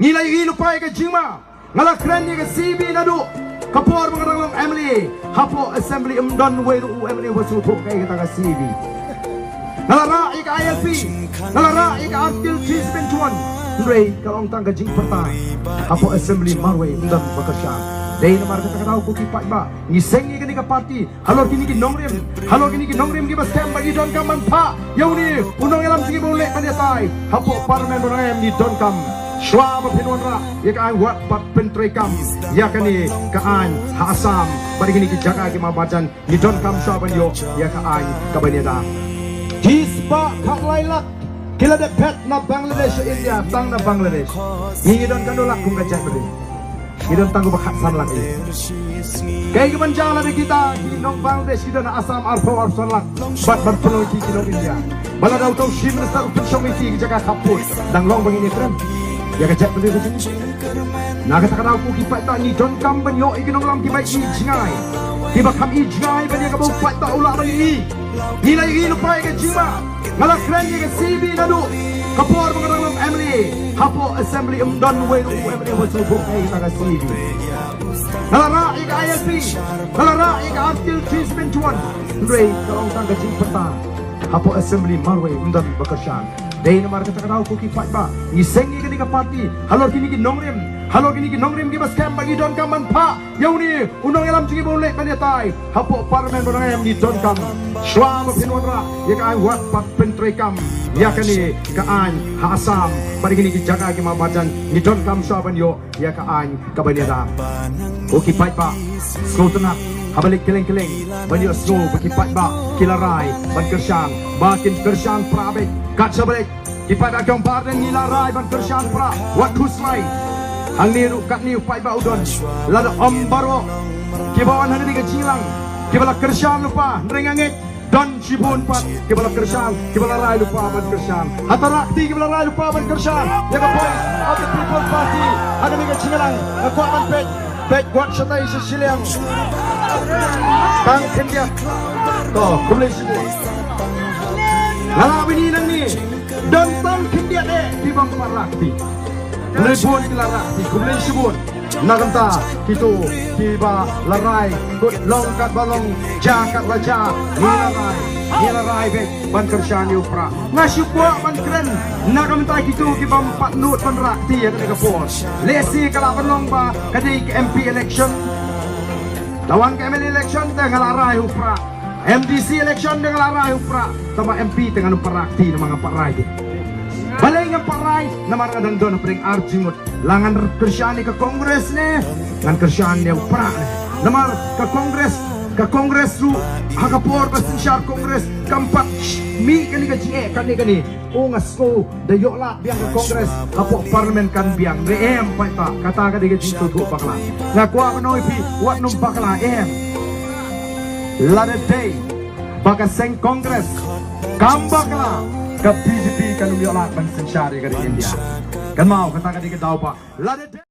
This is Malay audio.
nilai ilu pai ke jima ngala keren ke CB nadu kapor mengarang long Emily hapo assembly don welu Emily wasu thok kai kita ke CB ngala ra ik ILP ngala ra ik artil treatment tuan Rei kalong tangga jing pertai hapo assembly marwe dan bakasha dei namar kata kata ko ki ba ni sengi ke parti halo kini ki nongrim ki bas kem bagi don kam pa yauni unong elam sigi boleh kan tai hapo parmen donam ni don kam shwa ba pinonra ya ka wat pat pentre kam ya kani ka an hasam bagi ni ki jaga ki mabajan ni don kam shwa ban yo ya ka an ka baniada tisba kak lailak kila de pet na Bangladesh India tang na Bangladesh ni don kanolak kung gajah beri idon tangguh bakat sanlak ini kaya kebanjang labi kita di nong Bangladesh idon asam arpo sanlak bat berpenuh di nong India bala daw tau shim nesar utang iti jaga kaput dang long bangini keren ya gajah beri di sini na kata kata aku kipat tak ni don kam banyo ikinong lam kipat i jingai kibat kam i jingai banyak kabau pat tak ulah bagi nilai ilu pai ke jima ngalak keren ke CB nadu kapor mengarang long Emily hapo assembly don welu Emily wasu thok kai kita ke CB ngalara ik ILP ngalara ik artil treatment tuan Rei kalong tangga jing peta hapo assembly marwe dan bakashan dei namar kata kata ko ki ba ni sengi ke parti halo kini ki nongrim ki bas kem bagi don kam pa yauni unong elam sigi boleh kan tai hapo parmen donam ni don kam shwa ma pinonra ya ka wat pat pentre kam ya kani ka an hasam bagi kini ki jaga ki mabajan ni don kam shwa ban yo ya ka an ka baniada ko ki ba skotna habalik keleng-keleng banyo snow bagi ba kilarai ban kersyang bakin kersyang prabek kat sabalik kipat akong parden nilarai ban kersyang pra wat kuslai ang niru kat niu pai ba udon lada ombaro kibawan hani diga jilang kibala kersyang lupa nrengangit don sibun pat kibala kersyang kibala rai lupa ban kersyang hatarakti kibala rai lupa ban kersyang yaga boys of the people party ada diga jilang kuatan pek kuat satai sesiliang tang kendia to kumlei sibun lala bini nang ni don tang kendia de di bang parakti Rebon kilarak di kumlei sibun nakanta kito tiba larai kut longkat balong jakat baja nilarai bek ban kersyang yu pra ngasyu buak ban keren nakanta kito kibam pat nut ban rakti ya kena kapos lesi kala balong ba kadi MP election lawan ke ML election dengan larai upra MDC election dengan larai upra sama MP dengan parakti nama ngaparai balai ng paray na maradang doon pring arjimot langan kersyani ke kongres ne ngan kersyani upra namar ke kongres ru hakapor pasinsyar kongres kampat mi kani kani ungas ko dayok biang ke kongres hapo parlemen kan biang reem pai pa kata ka diga jitu tu bakla ngakwa manoy pi wat num bakla lada day baka seng kongres kam bakla ke PGP kan uyok ban sinsyari ka di India kan mau kata ka diga daw pa lada day